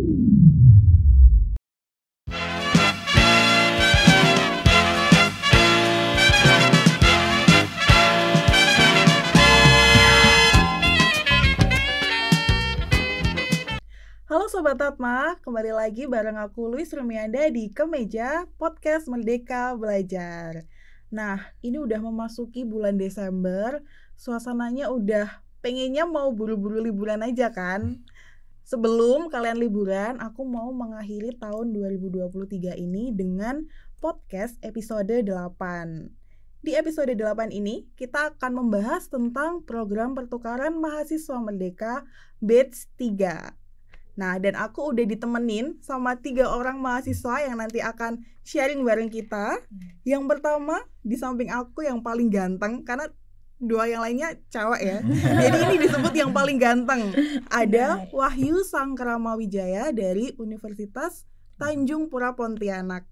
Halo Sobat Atma, kembali lagi bareng aku Luis Rumianda di Kemeja Podcast Merdeka Belajar. Nah, ini udah memasuki bulan Desember, suasananya udah pengennya mau buru-buru liburan aja kan? Sebelum kalian liburan, aku mau mengakhiri tahun 2023 ini dengan podcast episode 8. Di episode 8 ini, kita akan membahas tentang program pertukaran mahasiswa merdeka batch 3. Nah, dan aku udah ditemenin sama 3 orang mahasiswa yang nanti akan sharing bareng kita. Yang pertama, di samping aku yang paling ganteng, karena 2 yang lainnya cewek ya. Jadi ini disebut yang paling ganteng. Ada Wahyu Sangkramawijaya dari Universitas Tanjung Pura Pontianak.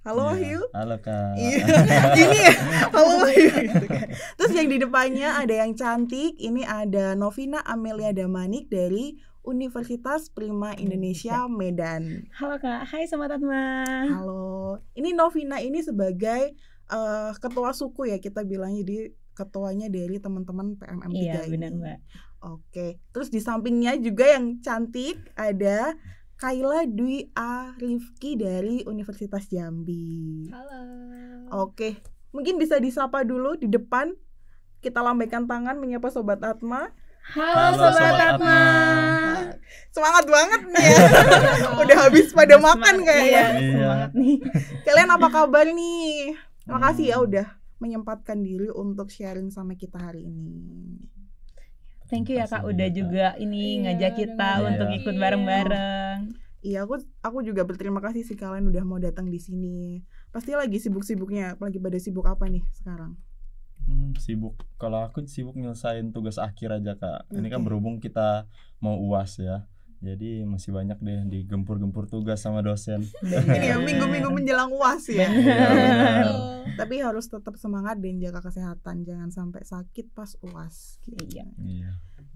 Halo Wahyu. Halo Kak. Iya. Ini ya. Halo Wahyu. Terus yang di depannya ada yang cantik. Ini ada Novina Amelia Damanik dari Universitas Prima Indonesia Medan. Halo Kak, hai Sobat Atma. Halo. Ini Novina ini sebagai ketua suku ya kita bilang, jadi ketuanya dari teman-teman PMM 3 Iya, ini. benar Mbak. Oke. Terus di sampingnya juga yang cantik ada Kayla Dwi Arifki dari Universitas Jambi. Halo. Oke. Mungkin bisa disapa dulu di depan. Kita lambaikan tangan menyapa Sobat Atma. Halo Sobat Atma. Semangat banget nih ya. Udah habis pada makan kayaknya. Iya, semangat nih. Kalian apa kabar nih? Makasih ya udah menyempatkan diri untuk sharing sama kita hari ini. Thank you ya Kak udah juga ini ngajak kita untuk ikut bareng-bareng. Iya, aku juga berterima kasih sih kalian udah mau datang di sini. Pasti lagi sibuk-sibuknya, lagi pada sibuk apa nih sekarang? Sibuk. Kalau aku sibuk nyelesain tugas akhir aja Kak. Ini kan berhubung kita mau UAS ya. Jadi masih banyak deh digempur-gempur tugas sama dosen. Ini ya minggu-minggu menjelang UAS ya. Tapi harus tetap semangat dan jaga kesehatan, jangan sampai sakit pas UAS. Iya.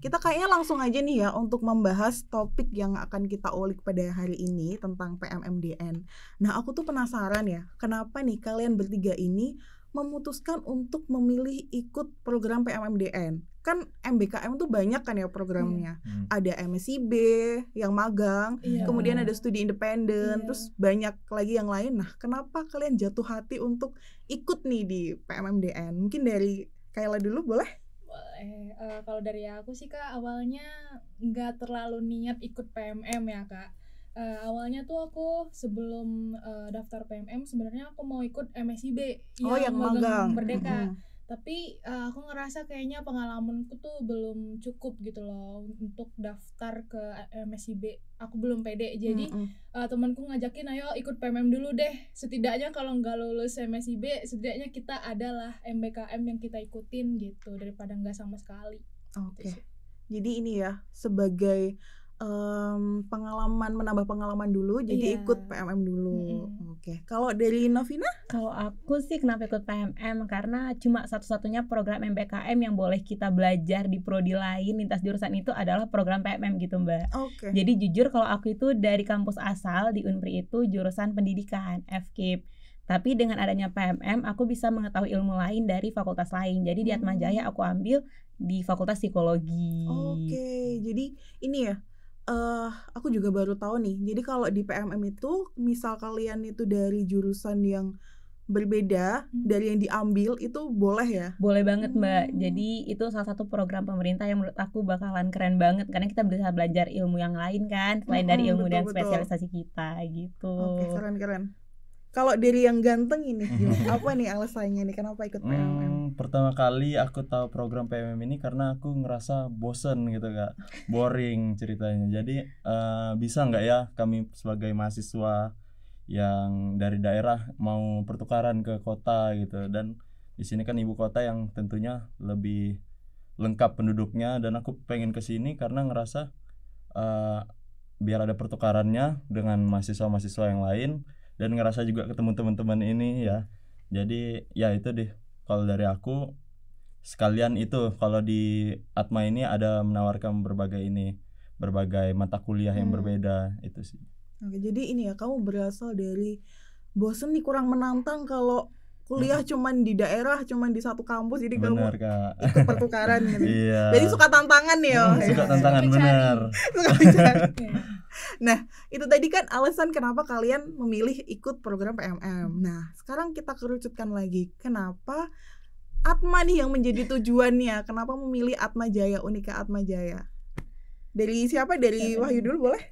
Kita kayaknya langsung aja nih ya untuk membahas topik yang akan kita ulik pada hari ini tentang PMMDN. Nah, aku tuh penasaran ya, kenapa nih kalian bertiga ini memutuskan untuk memilih ikut program PMMDN? Kan MBKM tuh banyak kan ya programnya. Ada MSIB yang magang, kemudian ada studi independen, terus banyak lagi yang lain. Nah, kenapa kalian jatuh hati untuk ikut nih di PMMDN? Mungkin dari Kayla dulu boleh? Boleh. Kalau dari aku sih Kak, awalnya nggak terlalu niat ikut PMM ya Kak. Awalnya tuh aku sebelum daftar PMM sebenarnya aku mau ikut MSIB yang magang Merdeka. Tapi aku ngerasa kayaknya pengalamanku tuh belum cukup gitu loh untuk daftar ke MSIB. Aku belum pede. Jadi temanku ngajakin ayo ikut PMM dulu deh. Setidaknya kalau nggak lulus MSIB, setidaknya kita adalah MBKM yang kita ikutin gitu daripada nggak sama sekali. Oke. Jadi ini ya sebagai pengalaman, menambah pengalaman dulu, jadi ikut PMM dulu. Oke. Kalau dari Novina? Kalau aku sih kenapa ikut PMM, karena cuma satu-satunya program MBKM yang boleh kita belajar di prodi lain lintas jurusan itu adalah program PMM gitu Mbak. Oke. Jadi jujur kalau aku itu dari kampus asal di Unpri itu jurusan pendidikan FKIP. Tapi dengan adanya PMM aku bisa mengetahui ilmu lain dari fakultas lain. Jadi di Atmajaya aku ambil di Fakultas Psikologi. Oke. Jadi ini ya. Aku juga baru tahu nih. Jadi kalau di PMM itu, misal kalian itu dari jurusan yang berbeda dari yang diambil, itu boleh ya? Boleh banget Mbak. Jadi itu salah satu program pemerintah yang menurut aku bakalan keren banget, karena kita bisa belajar ilmu yang lain kan, selain dari ilmu dan spesialisasi kita gitu. Oke, keren. Kalau dari yang ganteng ini, apa nih alasannya nih kenapa ikut PMM? Pertama kali aku tahu program PMM ini karena aku ngerasa bosen gitu Kak, boring ceritanya. Jadi bisa nggak ya kami sebagai mahasiswa yang dari daerah mau pertukaran ke kota gitu, dan di sini kan ibu kota yang tentunya lebih lengkap penduduknya, dan aku pengen ke sini karena ngerasa biar ada pertukarannya dengan mahasiswa-mahasiswa yang lain, dan ngerasa juga ketemu teman-teman ini ya. Jadi ya itu deh kalau dari aku. Sekalian itu kalau di Atma ini ada menawarkan berbagai ini berbagai mata kuliah yang Hmm. berbeda itu sih. Oke, jadi ini ya, kamu berasal dari bosen nih, kurang menantang kalau kuliah cuman di daerah, cuman di satu kampus, jadi Benar kamu Kak. ikut pertukaran gitu. Iya. Jadi suka tantangan nih ya. Suka Ya. tantangan Mencari. benar. Suka mencari. Iya. Nah, itu tadi kan alasan kenapa kalian memilih ikut program PMM. Nah, sekarang kita kerucutkan lagi. Kenapa Atma nih yang menjadi tujuannya? Kenapa memilih Atma Jaya, Unika Atma Jaya? Dari siapa? Dari Siapa Wahyu nih? dulu boleh?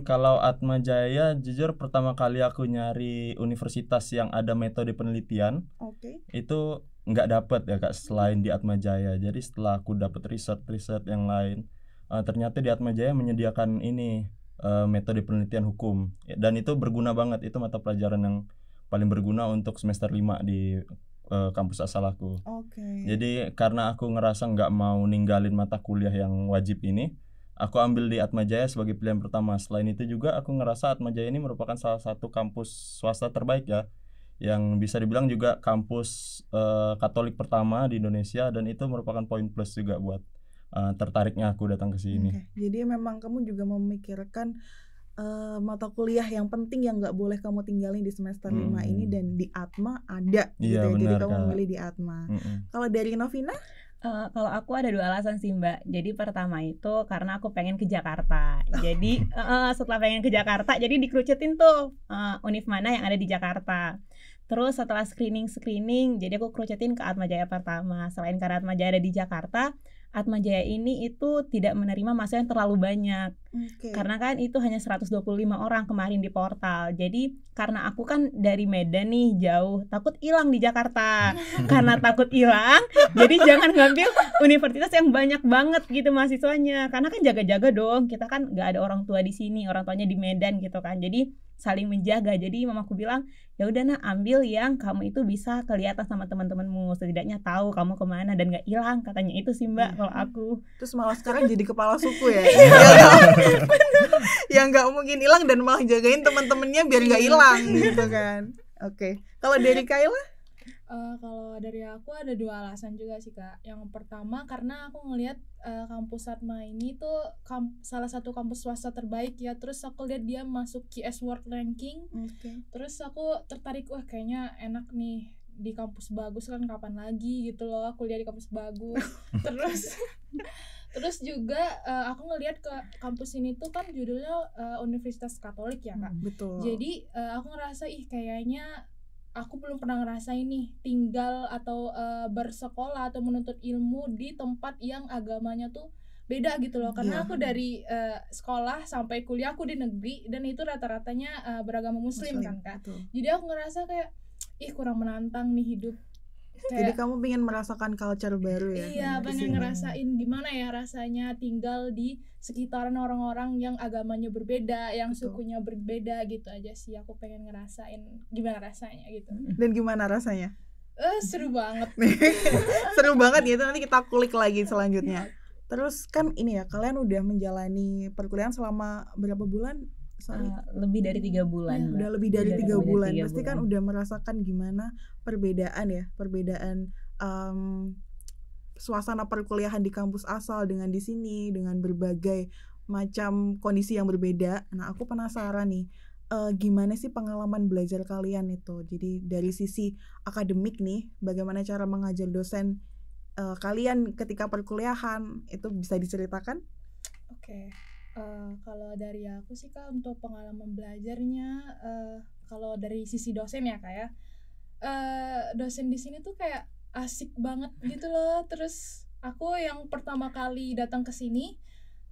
Kalau Atma Jaya, jujur pertama kali aku nyari universitas yang ada metode penelitian Oke. itu nggak dapet ya Kak, selain di Atma Jaya. Jadi setelah aku dapet riset yang lain, ternyata di Atma Jaya menyediakan ini metode penelitian hukum. Dan itu berguna banget, itu mata pelajaran yang paling berguna untuk semester 5 di kampus asal aku. Oke. Jadi karena aku ngerasa nggak mau ninggalin mata kuliah yang wajib ini, aku ambil di Atma Jaya sebagai pilihan pertama. Selain itu juga aku ngerasa Atma Jaya ini merupakan salah satu kampus swasta terbaik ya, yang bisa dibilang juga kampus Katolik pertama di Indonesia, dan itu merupakan poin plus juga buat tertariknya aku datang ke sini. Oke. Jadi memang kamu juga memikirkan mata kuliah yang penting yang nggak boleh kamu tinggalin di semester 5 ini, dan di Atma ada gitu Iya, ya. Jadi benar, kamu Kak. memilih di Atma. Mm-mm. Kalau dari Novina? Kalau aku ada 2 alasan sih Mbak. Jadi pertama itu karena aku pengen ke Jakarta. Jadi setelah pengen ke Jakarta, jadi dikerucutin tuh univ mana yang ada di Jakarta. Terus setelah screening, jadi aku kerucutin ke Atma Jaya pertama. Selain karena Atma Jaya ada di Jakarta, Atma Jaya ini itu tidak menerima mahasiswa yang terlalu banyak. Oke. Karena kan itu hanya 125 orang kemarin di portal. Jadi karena aku kan dari Medan nih, jauh, takut hilang di Jakarta. Karena takut hilang, jadi jangan ngambil universitas yang banyak banget gitu mahasiswanya. Karena kan jaga-jaga dong, kita kan nggak ada orang tua di sini, orang tuanya di Medan gitu kan. Jadi saling menjaga. Jadi mamaku bilang, ya udah nah, ambil yang kamu itu bisa kelihatan sama teman-temanmu, setidaknya tahu kamu kemana dan nggak hilang, katanya itu sih Mbak. Kalau aku Terus malah sekarang jadi kepala suku ya. Yang nggak mungkin hilang dan malah jagain teman-temannya biar nggak hilang gitu kan. Oke. Kalau dari Kayla? Kalau dari aku ada 2 alasan juga sih Kak. Yang pertama karena aku ngelihat kampus Atma ini tuh salah satu kampus swasta terbaik ya. Terus aku lihat dia masuk QS World Ranking. Oke. Terus aku tertarik, wah kayaknya enak nih di kampus bagus kan, kapan lagi gitu loh kuliah di kampus bagus. Terus juga aku ngelihat ke kampus ini tuh kan judulnya Universitas Katolik ya Kak. Betul. Jadi aku ngerasa kayaknya aku belum pernah ngerasain nih tinggal atau bersekolah atau menuntut ilmu di tempat yang agamanya tuh beda gitu loh. Karena Iya. aku dari sekolah sampai kuliah aku di negeri, dan itu rata-ratanya beragama muslim kan Kak. Betul. Jadi aku ngerasa kayak kurang menantang nih hidup. Jadi Kayak kamu pengen merasakan culture baru ya? iya, di pengen sini. ngerasain gimana ya rasanya tinggal di sekitaran orang-orang yang agamanya berbeda, yang Betul. sukunya berbeda gitu aja sih. Aku pengen ngerasain gimana rasanya gitu. Dan gimana rasanya? Seru banget. Seru banget ya, itu nanti kita kulik lagi selanjutnya. Terus kan ini ya, kalian udah menjalani perkuliahan selama berapa bulan? Sorry. lebih dari 3 bulan. Ya, Mbak. udah lebih dari 3 3 bulan. Pasti kan udah merasakan gimana perbedaan suasana perkuliahan di kampus asal dengan di sini, dengan berbagai macam kondisi yang berbeda. Nah, aku penasaran nih, gimana sih pengalaman belajar kalian itu? Jadi dari sisi akademik nih, bagaimana cara mengajar dosen kalian ketika perkuliahan, itu bisa diceritakan? Oke. Kalau dari aku sih Kak, untuk pengalaman belajarnya, kalau dari sisi dosen ya Kak ya, dosen di sini tuh kayak asik banget gitu loh. Terus aku yang pertama kali datang ke sini,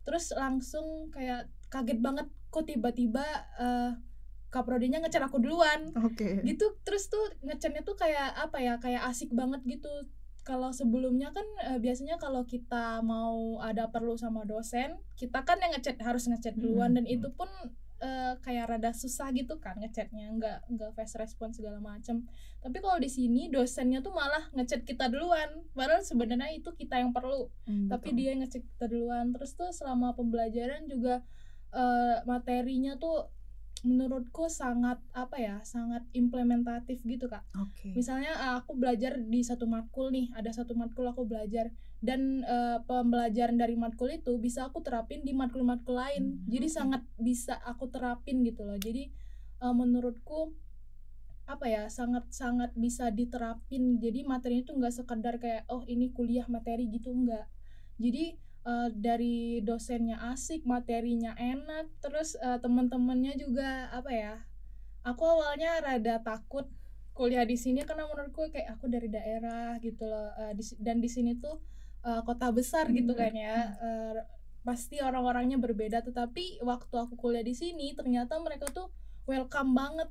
terus langsung kayak kaget banget kok tiba-tiba kaprodinya ngecat aku duluan Oke. gitu. Terus tuh ngecatnya tuh kayak apa ya, kayak asik banget gitu. Kalau sebelumnya kan biasanya kalau kita mau ada perlu sama dosen, kita kan yang harus ngecat duluan, dan itu pun kayak rada susah gitu kan ngechatnya, nggak fast response segala macem. Tapi kalau di sini dosennya tuh malah ngechat kita duluan, padahal sebenarnya itu kita yang perlu, tapi Betul. dia ngechat kita duluan. Terus tuh selama pembelajaran juga materinya tuh menurutku sangat sangat implementatif gitu Kak. Oke. Misalnya aku belajar di satu matkul nih, ada satu matkul aku belajar dan pembelajaran dari matkul itu bisa aku terapin di matkul-matkul lain. Jadi sangat bisa aku terapin gitu loh. Jadi menurutku sangat bisa diterapin. Jadi materinya itu nggak sekedar kayak oh ini kuliah materi gitu, enggak. Jadi dari dosennya asik, materinya enak, terus teman-temannya juga aku awalnya rada takut kuliah di sini karena menurutku kayak aku dari daerah gitu loh, dan di sini tuh kota besar gitu kan ya, pasti orang-orangnya berbeda, tetapi waktu aku kuliah di sini ternyata mereka tuh welcome banget,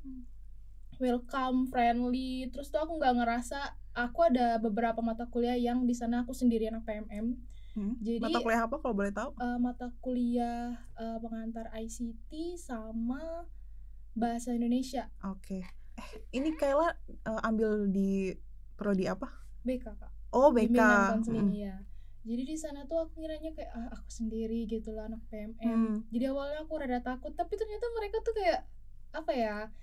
welcome, friendly. Terus tuh aku nggak ngerasa, aku ada beberapa mata kuliah yang di sana aku sendirian PMM. Jadi Mata kuliah apa kalau boleh tahu? mata kuliah pengantar ICT sama bahasa Indonesia. Oke. Ini Kayla ambil di prodi apa? BK Kak. Oh, BK. Bimbingan konseling ya. Jadi di sana tuh aku ngiranya kayak aku sendiri gitu lah anak PMM. Jadi awalnya aku rada takut, tapi ternyata mereka tuh kayak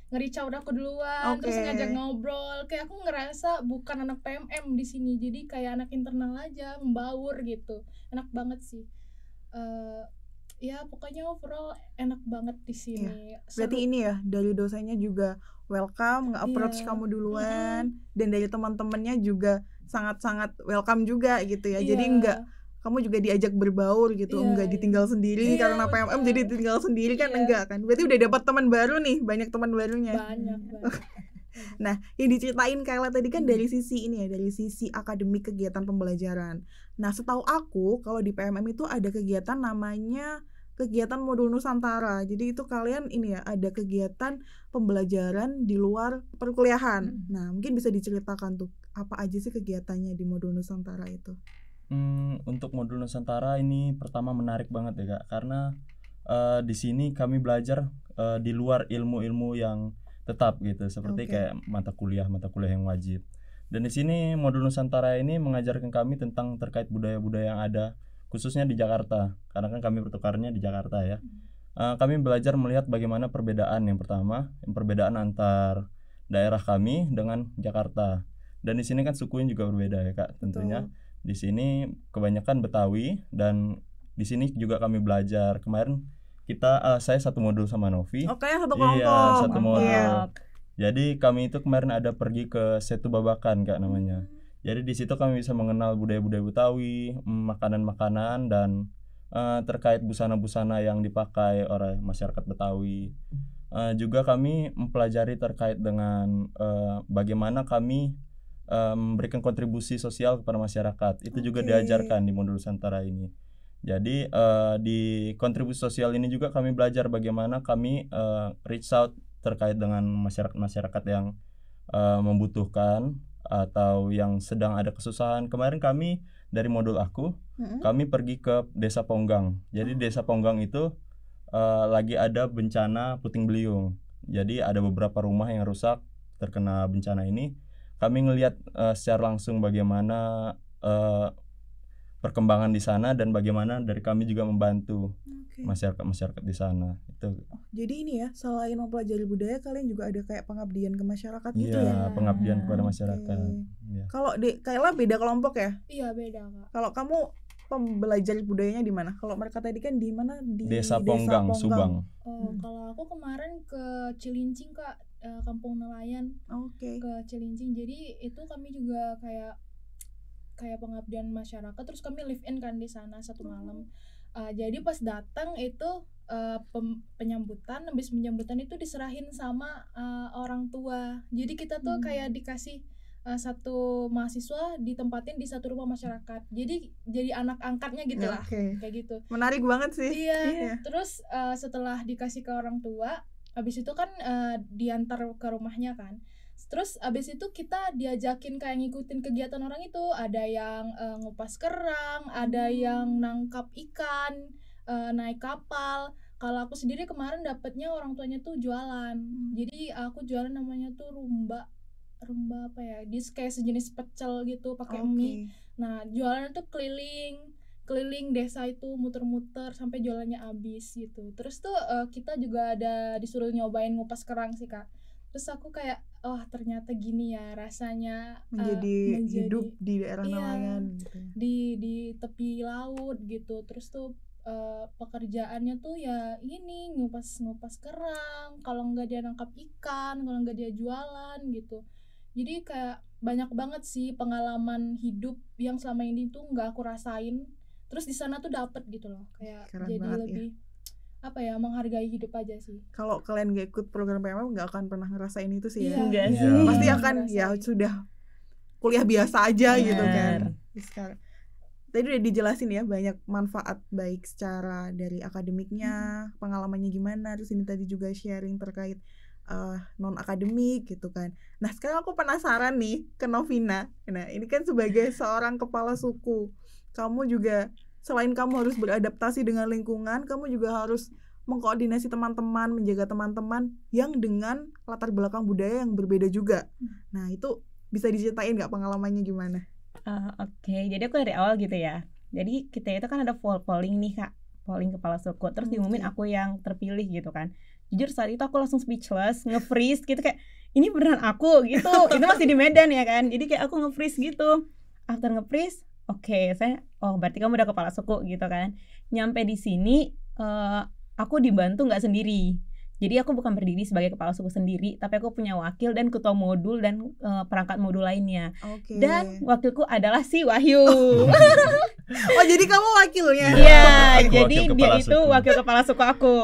nge-reach out aku duluan, terus ngajak ngobrol. Kayak aku ngerasa bukan anak PMM di sini, jadi kayak anak internal aja, membaur gitu. Enak banget sih. Ya pokoknya overall enak banget di sini. Berarti ini ya dari dosennya juga welcome, nge-approach kamu duluan, dan dari teman-temannya juga sangat-sangat welcome juga gitu ya. Jadi enggak, kamu juga diajak berbaur gitu, enggak ditinggal sendiri karena PMM jadi ditinggal sendiri kan, enggak kan. Berarti udah dapat teman baru nih, banyak teman barunya. Banyak. Nah, yang diceritain Kayla tadi kan dari sisi ini ya, dari sisi akademik kegiatan pembelajaran. Nah, setahu aku kalau di PMM itu ada kegiatan namanya kegiatan modul Nusantara. Jadi itu kalian ini ya, ada kegiatan pembelajaran di luar perkuliahan. Nah, mungkin bisa diceritakan tuh apa aja sih kegiatannya di modul Nusantara itu? Untuk modul Nusantara ini pertama menarik banget ya Kak, karena di sini kami belajar di luar ilmu-ilmu yang tetap gitu, seperti kayak mata kuliah yang wajib. Dan di sini modul Nusantara ini mengajarkan kami tentang terkait budaya-budaya yang ada, khususnya di Jakarta, karena kan kami bertukarnya di Jakarta ya. Kami belajar melihat bagaimana perbedaan, yang pertama, perbedaan antar daerah kami dengan Jakarta. Dan di sini kan sukunya juga berbeda ya Kak, tentunya. Di sini kebanyakan Betawi, dan di sini juga kami belajar. Kemarin saya satu modul sama Novi. Oke, satu kelompok. Iya, satu modul. Jadi kami itu kemarin ada pergi ke Setu Babakan Kak namanya. Jadi di situ kami bisa mengenal budaya-budaya Betawi, makanan-makanan, dan terkait busana-busana yang dipakai oleh masyarakat Betawi. Juga kami mempelajari terkait dengan bagaimana kami memberikan kontribusi sosial kepada masyarakat. Itu juga diajarkan di modul Nusantara ini. Jadi di kontribusi sosial ini juga kami belajar bagaimana kami reach out terkait dengan masyarakat yang membutuhkan atau yang sedang ada kesusahan. Kemarin kami dari modul aku, kami pergi ke Desa Ponggang. Jadi Desa Ponggang itu lagi ada bencana puting beliung. Jadi ada beberapa rumah yang rusak terkena bencana ini. Kami ngelihat secara langsung bagaimana perkembangan di sana, dan bagaimana dari kami juga membantu masyarakat di sana. Itu. Jadi ini ya, selain mempelajari budaya, kalian juga ada kayak pengabdian ke masyarakat gitu Iya, ya? pengabdian kepada masyarakat. Ya. Kalau Kayla beda kelompok ya? Iya, beda Kak. Kalau kamu pembelajar budayanya di mana? Kalau mereka tadi kan di mana? Di Desa Ponggang, Subang. Kalau aku kemarin ke Cilincing Kak, Kampung Nelayan. Ke Cilincing. Jadi itu kami juga kayak pengabdian masyarakat, terus kami live in kan di sana satu malam. Jadi pas datang itu penyambutan, habis penyambutan itu diserahin sama orang tua. Jadi kita tuh kayak dikasih satu mahasiswa ditempatin di satu rumah masyarakat. Jadi anak angkatnya gitu lah. Kayak gitu. Menarik banget sih. Iya. Terus setelah dikasih ke orang tua, habis itu kan diantar ke rumahnya kan. Terus abis itu kita diajakin kayak ngikutin kegiatan orang itu. Ada yang ngupas kerang, ada yang nangkap ikan, naik kapal. Kalau aku sendiri kemarin dapetnya orang tuanya tuh jualan. Jadi aku jualan namanya tuh rumba apa ya? Dia kayak sejenis pecel gitu pakai mie. Nah, jualan tuh keliling keliling desa itu muter-muter sampai jualannya habis gitu. Terus tuh kita juga ada disuruh nyobain ngupas kerang sih Kak. Terus aku kayak ternyata gini ya rasanya menjadi hidup di daerah iya, nelayan gitu. di tepi laut gitu. Terus tuh pekerjaannya tuh ya ini ngupas kerang, kalau nggak dia nangkap ikan, kalau nggak dia jualan gitu. Jadi kayak banyak banget sih pengalaman hidup yang selama ini tuh nggak aku rasain. Terus di sana tuh dapet gitu loh, kayak Keren jadi banget, lebih apa ya, menghargai hidup aja sih. Kalau kalian gak ikut program PMM nggak akan pernah ngerasain itu sih ya. Enggak Iya. sih. Pasti akan ya sudah kuliah biasa aja gitu kan. Benar. Sekarang tadi udah dijelasin ya banyak manfaat baik secara dari akademiknya, pengalamannya gimana, terus ini tadi juga sharing terkait non akademik gitu kan. Nah sekarang aku penasaran nih ke Novina. Nah ini kan sebagai seorang kepala suku, kamu juga selain kamu harus beradaptasi dengan lingkungan, kamu juga harus mengkoordinasi teman-teman, menjaga teman-teman yang dengan latar belakang budaya yang berbeda juga. Nah itu bisa diceritain nggak pengalamannya gimana? Oke, jadi aku dari awal gitu ya. Jadi kita itu kan ada polling nih Kak, polling kepala suku. Terus diumumin aku yang terpilih gitu kan. Jujur saat itu aku langsung speechless, nge-freeze gitu kayak ini beneran aku gitu. Itu masih di Medan ya kan. Jadi kayak aku nge-freeze gitu. After nge-freeze, oke, saya berarti kamu udah kepala suku gitu kan. Nyampe di sini aku dibantu nggak sendiri. Jadi aku bukan berdiri sebagai kepala suku sendiri, tapi aku punya wakil dan ketua modul dan perangkat modul lainnya. Oke. Dan wakilku adalah si Wahyu. Oh jadi kamu wakilnya? Iya, Wakil jadi dia kepala itu suku. wakil kepala suku aku.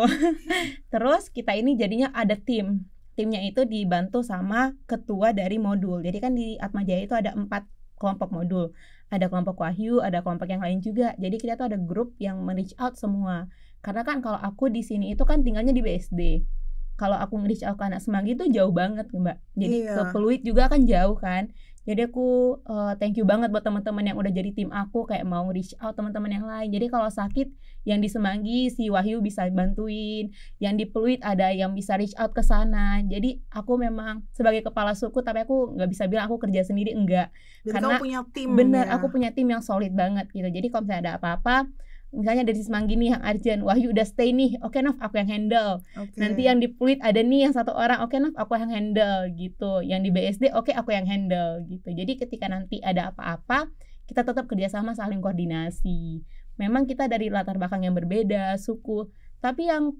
Terus kita ini jadinya ada tim. Timnya itu dibantu sama ketua dari modul. Jadi kan di Atmajaya itu ada 4 kelompok modul. Ada kelompok Wahyu, ada kelompok yang lain juga. Jadi kita tuh ada grup yang men-reach out semua. Karena kan kalau aku di sini itu kan tinggalnya di BSD. Kalau aku nge-reach out ke anak Semanggi itu jauh banget Mbak. Jadi Iya. ke Peluit juga kan jauh kan. Jadi aku thank you banget buat teman-teman yang udah jadi tim aku, kayak mau reach out teman-teman yang lain. Jadi kalau sakit yang di Semanggi si Wahyu bisa bantuin, yang di Peluit ada yang bisa reach out ke sana. Jadi aku memang sebagai kepala suku, tapi aku nggak bisa bilang aku kerja sendiri, enggak. Jadi Karena kamu punya tim. Bener, ya? aku punya tim yang solid banget gitu. Jadi kalau misalnya ada apa-apa, misalnya dari Semanggi nih yang urgent, Wahyu udah stay nih, oke Nov aku yang handle. Oke. Nanti yang di Pluit ada nih yang 1 orang, oke Nov aku yang handle gitu. Yang di BSD oke aku yang handle gitu. Jadi ketika nanti ada apa-apa, kita tetap kerjasama saling koordinasi. Memang kita dari latar belakang yang berbeda, suku, tapi yang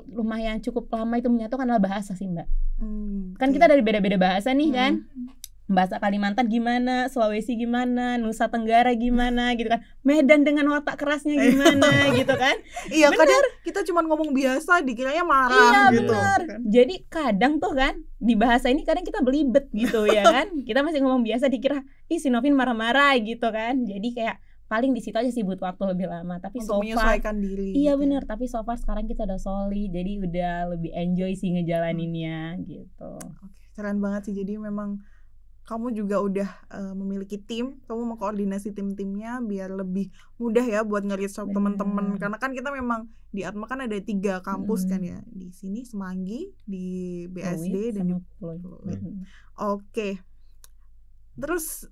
lumayan cukup lama itu menyatukan adalah bahasa sih Mbak. Kan kita dari beda-beda bahasa nih kan. Bahasa Kalimantan gimana, Sulawesi gimana, Nusa Tenggara gimana gitu kan, Medan dengan watak kerasnya gimana gitu kan. Iya, Bener. kadang kita cuma ngomong biasa dikiranya marah Iya gitu. bener. Kan? Jadi kadang tuh kan di bahasa ini kadang kita belibet gitu ya kan. Kita masih ngomong biasa dikira si Novin marah-marah gitu kan. Jadi kayak paling di situ aja sih butuh waktu lebih lama. Tapi Untuk so far menyesuaikan diri. iya gitu. bener. Tapi so far sekarang kita udah solid. Jadi udah lebih enjoy sih ngejalaninnya gitu. Oke, keren banget sih. Jadi memang kamu juga udah memiliki tim, kamu mengkoordinasi tim-timnya biar lebih mudah ya buat nge-reach out teman-teman. Karena kan kita memang di Atma kan ada 3 kampus kan ya. Di sini Semanggi, di BSD dan di Pluit. Oke. Terus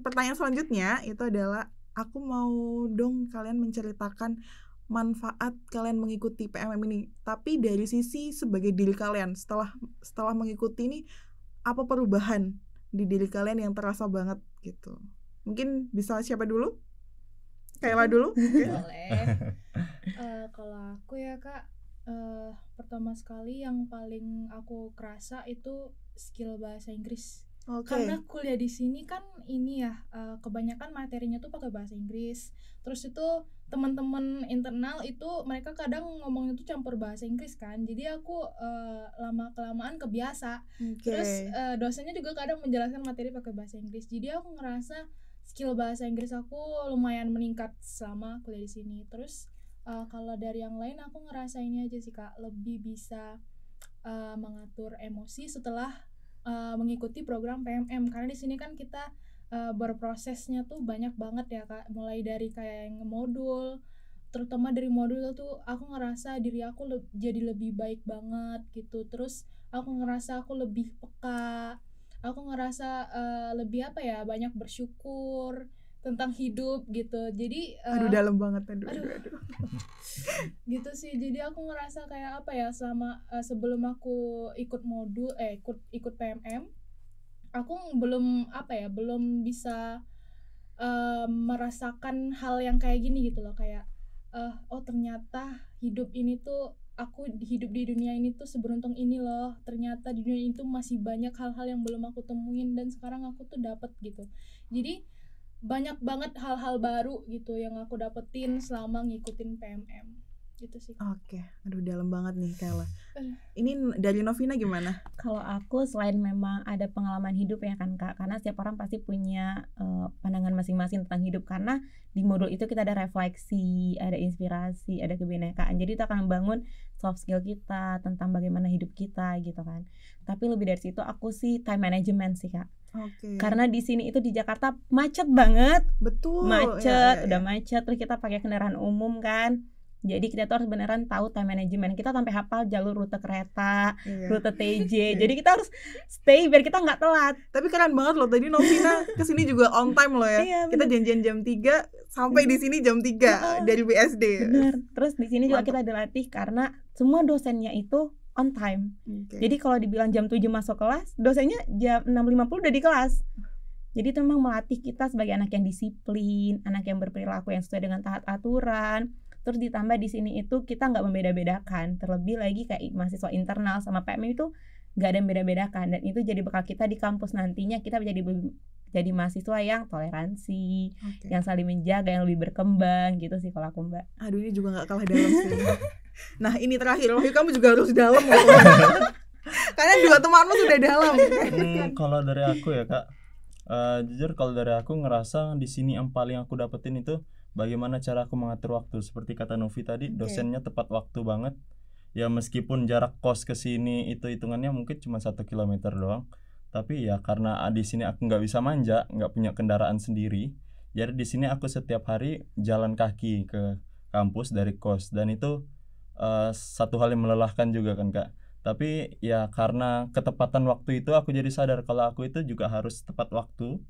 pertanyaan selanjutnya itu adalah aku mau dong kalian menceritakan manfaat kalian mengikuti PMM ini. Tapi dari sisi sebagai diri kalian setelah mengikuti ini, apa perubahan di diri kalian yang terasa banget gitu? Mungkin bisa siapa dulu? Kayla dulu? Okay. Boleh. Kalau aku ya Kak, pertama sekali yang paling aku kerasa itu skill bahasa Inggris. Karena kuliah di sini kan ini ya, kebanyakan materinya tuh pakai bahasa Inggris. Terus itu teman-teman internal itu mereka kadang ngomongnya tuh campur bahasa Inggris kan. Jadi aku lama-kelamaan kebiasa. Terus dosennya juga kadang menjelaskan materi pakai bahasa Inggris. Jadi aku ngerasa skill bahasa Inggris aku lumayan meningkat selama kuliah di sini. Terus kalau dari yang lain aku ngerasa ini aja sih Kak, lebih bisa mengatur emosi setelah mengikuti program PMM. Karena di sini kan kita berprosesnya tuh banyak banget ya Kak, mulai dari kayak yang modul, terutama dari modul tuh aku ngerasa diri aku jadi lebih baik banget gitu. Terus aku ngerasa aku lebih peka, aku ngerasa lebih banyak bersyukur. tentang hidup gitu. Jadi Aduh dalam banget, aduh. gitu sih. Jadi aku ngerasa kayak apa ya, selama sebelum aku ikut modul ikut PMM, aku belum belum bisa merasakan hal yang kayak gini gitu loh, kayak oh ternyata hidup ini tuh, aku hidup di dunia ini tuh seberuntung ini loh, ternyata di dunia itu masih banyak hal-hal yang belum aku temuin dan sekarang aku tuh dapet gitu. Jadi banyak banget hal-hal baru gitu yang aku dapetin selama ngikutin PMM gitu sih. Oke, aduh dalam banget nih Kayla. Ini dari Novina gimana? Kalau aku selain memang ada pengalaman hidup ya kan Kak, karena setiap orang pasti punya pandangan masing-masing tentang hidup, karena di modul itu kita ada refleksi, ada inspirasi, ada kebinekaan. Jadi itu akan membangun soft skill kita tentang bagaimana hidup kita gitu kan. Tapi lebih dari situ aku sih time management sih Kak. Oke. Karena di sini itu di Jakarta macet banget. Betul. Macet, udah macet, terus kita pakai kendaraan umum kan. Jadi kita tuh harus beneran tahu time management. Kita sampai hafal jalur rute kereta, rute TJ. Jadi kita harus stay biar kita nggak telat. Tapi keren banget loh, tadi Novina kesini juga on time loh ya. Iya, kita janjian jam 3 sampai di sini jam 3 dari BSD. Bener. Terus di sini juga Mantap. kita dilatih karena semua dosennya itu on time. Jadi kalau dibilang jam 7 masuk kelas, dosennya jam 6.50 udah di kelas. Jadi itu memang melatih kita sebagai anak yang disiplin, anak yang berperilaku yang sesuai dengan taat aturan. Terus ditambah di sini itu kita nggak membeda-bedakan. Terlebih lagi kayak mahasiswa internal sama PMM itu nggak ada yang beda-bedakan. Dan itu jadi bekal kita di kampus nantinya, kita jadi mahasiswa yang toleransi, yang saling menjaga, yang lebih berkembang gitu sih kalau aku Mbak. Aduh ini juga nggak kalah dalam sih. Nah ini terakhir, Wahyu kamu juga harus dalam loh. Karena dua temanmu sudah dalam. Kalau dari aku ya Kak, jujur kalau dari aku ngerasa di sini yang paling aku dapetin itu bagaimana cara aku mengatur waktu. Seperti kata Novi tadi, dosennya tepat waktu banget. Ya meskipun jarak kos ke sini itu hitungannya mungkin cuma 1 kilometer doang, tapi ya karena di sini aku nggak bisa manja, nggak punya kendaraan sendiri, jadi di sini aku setiap hari jalan kaki ke kampus dari kos, dan itu satu hal yang melelahkan juga kan Kak. Tapi ya karena ketepatan waktu itu aku jadi sadar kalau aku itu juga harus tepat waktu.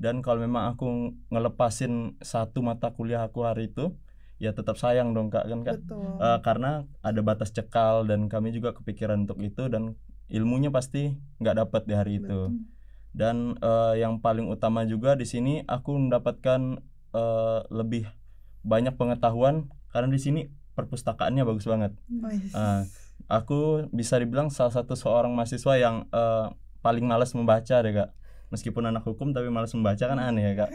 Dan kalau memang aku ngelepasin satu mata kuliah aku hari itu, ya tetap sayang dong Kak kan Kak. Karena ada batas cekal dan kami juga kepikiran untuk itu, dan ilmunya pasti nggak dapat di hari itu. Dan yang paling utama juga di sini aku mendapatkan lebih banyak pengetahuan karena di sini perpustakaannya bagus banget. Aku bisa dibilang salah satu seorang mahasiswa yang paling malas membaca deh Kak. Meskipun anak hukum tapi malas membaca kan aneh ya Kak.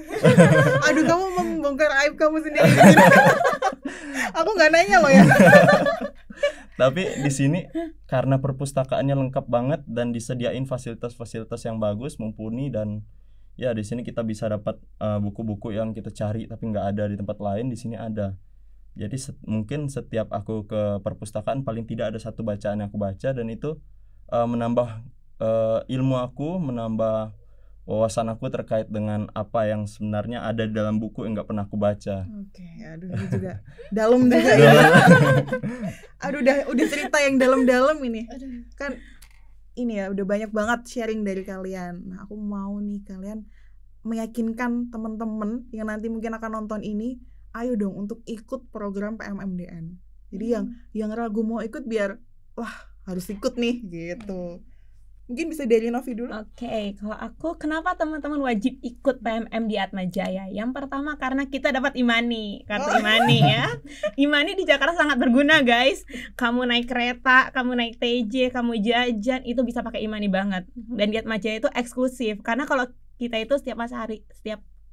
Aduh kamu membongkar aib kamu sendiri. Aku nggak nanya loh ya. Tapi di sini karena perpustakaannya lengkap banget dan disediain fasilitas-fasilitas yang bagus, mumpuni, dan ya di sini kita bisa dapat buku-buku yang kita cari tapi nggak ada di tempat lain, di sini ada. Jadi mungkin setiap aku ke perpustakaan paling tidak ada satu bacaan yang aku baca, dan itu menambah ilmu aku, menambah wawasan aku terkait dengan apa yang sebenarnya ada di dalam buku yang nggak pernah aku baca. Oke, aduh ini juga dalam juga ya. Aduh udah cerita yang dalam-dalam ini. Kan ini ya udah banyak banget sharing dari kalian. Nah, aku mau nih kalian meyakinkan teman-teman yang nanti mungkin akan nonton ini, ayo dong untuk ikut program PMMDN. Jadi yang ragu mau ikut biar wah harus ikut nih gitu. Mungkin bisa dari Novi dulu. Oke, kalau aku kenapa teman-teman wajib ikut PMM di Atmajaya? Yang pertama karena kita dapat Imani, kartu Imani ya. Imani di Jakarta sangat berguna guys. Kamu naik kereta, kamu naik TJ, kamu jajan, itu bisa pakai Imani banget. Dan di Atmajaya itu eksklusif, karena kalau kita itu setiap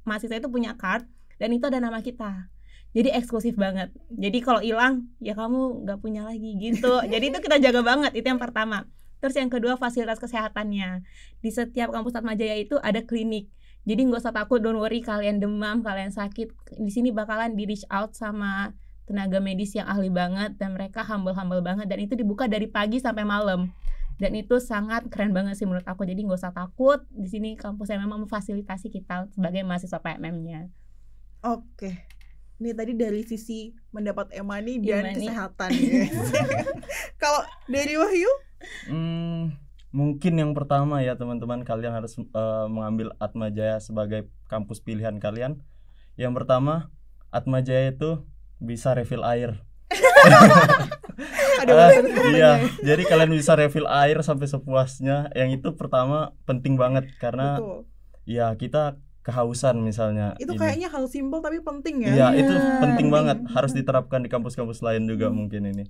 mahasiswa itu punya card, dan itu ada nama kita. Jadi eksklusif banget. Jadi kalau hilang, ya kamu nggak punya lagi gitu. Jadi itu kita jaga banget, itu yang pertama. Terus yang kedua fasilitas kesehatannya. Di setiap kampus Atmajaya itu ada klinik. Jadi nggak usah takut, don't worry kalian demam, kalian sakit. Di sini bakalan di reach out sama tenaga medis yang ahli banget, dan mereka humble banget, dan itu dibuka dari pagi sampai malam. Dan itu sangat keren banget sih menurut aku. Jadi nggak usah takut. Di sini kampus yang memang memfasilitasi kita sebagai mahasiswa PMM-nya. Oke. Ini tadi dari sisi mendapat Imani dan kesehatan ya. Kalau dari Wahyu? Mungkin yang pertama ya teman-teman, kalian harus mengambil Atmajaya sebagai kampus pilihan kalian. Yang pertama, Atmajaya itu bisa refill air. Iya, jadi kalian bisa refill air sampai sepuasnya. Yang itu pertama penting banget karena Betul. ya kita kehausan misalnya. Itu ini. kayaknya hal simpel tapi penting ya. Iya, itu Iya, penting banget. penting. Harus diterapkan di kampus-kampus lain juga mungkin ini.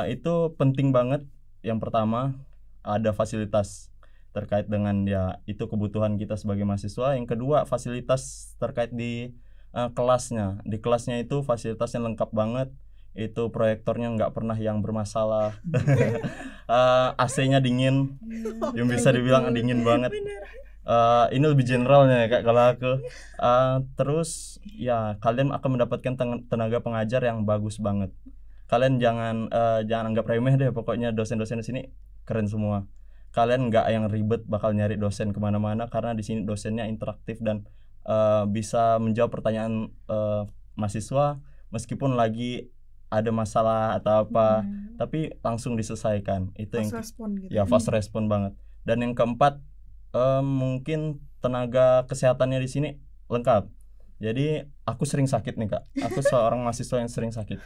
Itu penting banget. Yang pertama ada fasilitas terkait dengan ya itu kebutuhan kita sebagai mahasiswa. Yang kedua fasilitas terkait di kelasnya. Di kelasnya itu fasilitasnya lengkap banget. Itu proyektornya nggak pernah yang bermasalah. AC-nya dingin, yang bisa dibilang dingin banget. Ini lebih generalnya ya Kak kalau aku. Terus ya kalian akan mendapatkan tenaga pengajar yang bagus banget. Kalian jangan anggap remeh deh, pokoknya dosen-dosen di sini keren semua. Kalian nggak yang ribet bakal nyari dosen kemana-mana karena di sini dosennya interaktif dan bisa menjawab pertanyaan mahasiswa meskipun lagi ada masalah atau apa, tapi langsung diselesaikan. Itu Fast yang respon gitu. ya fast respon banget. Dan yang keempat mungkin tenaga kesehatannya di sini lengkap. Jadi aku sering sakit nih Kak. Aku seorang mahasiswa yang sering sakit.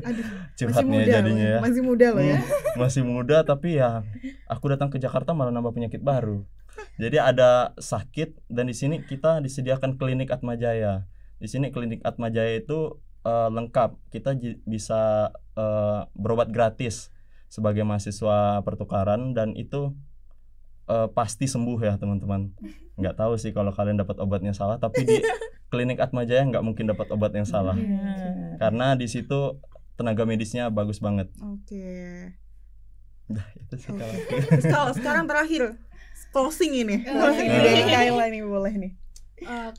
Aduh, Curhat masih nih muda jadinya ya. Masih muda loh ya. Masih muda tapi ya aku datang ke Jakarta malah nambah penyakit baru. Jadi ada sakit dan di sini kita disediakan klinik Atmajaya. Di sini klinik Atmajaya itu lengkap. Kita bisa berobat gratis sebagai mahasiswa pertukaran dan itu pasti sembuh ya teman-teman. Nggak tahu sih kalau kalian dapat obatnya salah, tapi di klinik Atmajaya nggak mungkin dapat obat yang salah karena di situ tenaga medisnya bagus banget. Oke. Nah, itu sih kalau Kalau sekarang terakhir closing ini. Closing iya. dari Kayla nih boleh nih.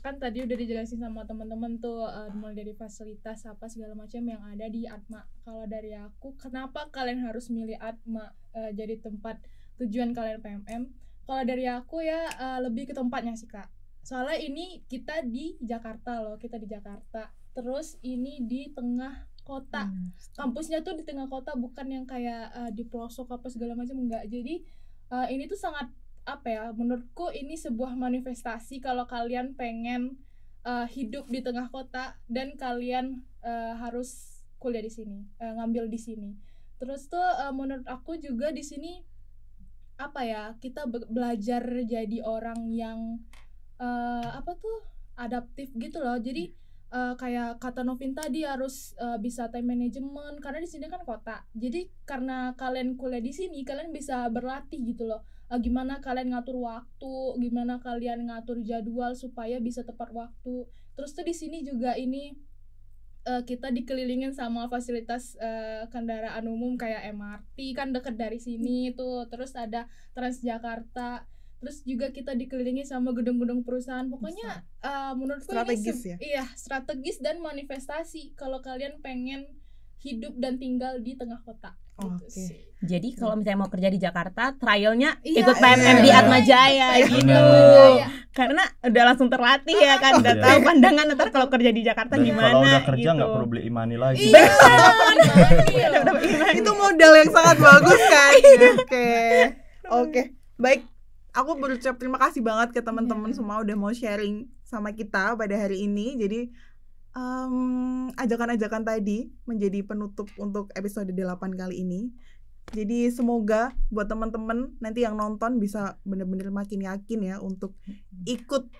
Kan tadi udah dijelasin sama teman-teman tuh mulai dari fasilitas apa segala macam yang ada di Atma. Kalau dari aku, kenapa kalian harus milih Atma jadi tempat tujuan kalian PMM? Kalau dari aku ya lebih ke tempatnya sih Kak. Soalnya ini kita di Jakarta loh, kita di Jakarta. Terus ini di tengah kota. Kampusnya tuh di tengah kota, bukan yang kayak di pelosok apa segala macam, enggak. Jadi ini tuh sangat apa ya, menurutku ini sebuah manifestasi kalau kalian pengen hidup di tengah kota dan kalian harus kuliah di sini, ngambil di sini. Terus tuh menurut aku juga di sini apa ya, kita belajar jadi orang yang apa tuh adaptif gitu loh. Jadi kayak kata Novin tadi harus bisa time management karena di sini kan kota. Jadi karena kalian kuliah di sini, kalian bisa berlatih gitu loh. Gimana kalian ngatur waktu, gimana kalian ngatur jadwal supaya bisa tepat waktu. Terus tuh di sini juga ini kita dikelilingin sama fasilitas kendaraan umum kayak MRT kan deket dari sini tuh. Terus ada Transjakarta. Terus juga kita dikelilingi sama gedung-gedung perusahaan. Pokoknya menurutku strategis ini ya? Iya, strategis dan manifestasi kalau kalian pengen hidup dan tinggal di tengah kota. Gitu Oke. sih. Jadi kalau misalnya mau kerja di Jakarta, trialnya Iya, ikut PMM iya. di Atmajaya gitu. Bener. Karena udah langsung terlatih ya kan, udah Iya. tahu pandangan ntar kalau kerja di Jakarta dan gimana kalau udah kerja gitu. nggak perlu beli e-money lagi. Iya, bener. Itu modal yang sangat bagus kan. Oke. Baik. Aku berucap terima kasih banget ke teman-teman semua udah mau sharing sama kita pada hari ini. Jadi ajakan-ajakan tadi menjadi penutup untuk episode 8 kali ini. Jadi semoga buat teman-teman nanti yang nonton bisa benar-benar makin yakin ya untuk ikut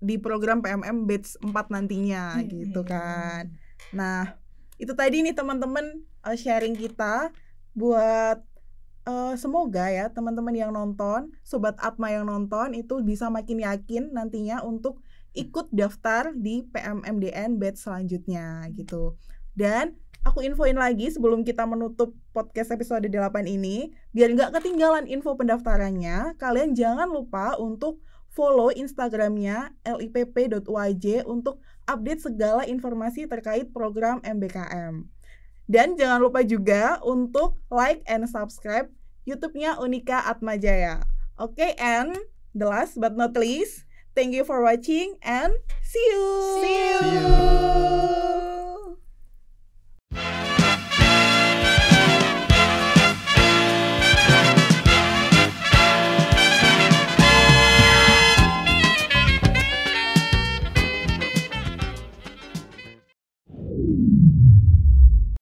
di program PMM Batch 4 nantinya gitu kan. Nah, itu tadi nih teman-teman sharing kita buat semoga ya teman-teman yang nonton, sobat Atma yang nonton itu bisa makin yakin nantinya untuk ikut daftar di PMMDN batch selanjutnya gitu. Dan aku infoin lagi sebelum kita menutup podcast episode 8 ini, biar nggak ketinggalan info pendaftarannya, kalian jangan lupa untuk follow Instagramnya lipp.uaj untuk update segala informasi terkait program MBKM. Dan jangan lupa juga untuk like and subscribe YouTube-nya Unika Atmajaya. Okay, and the last but not least, thank you for watching and see you. See you.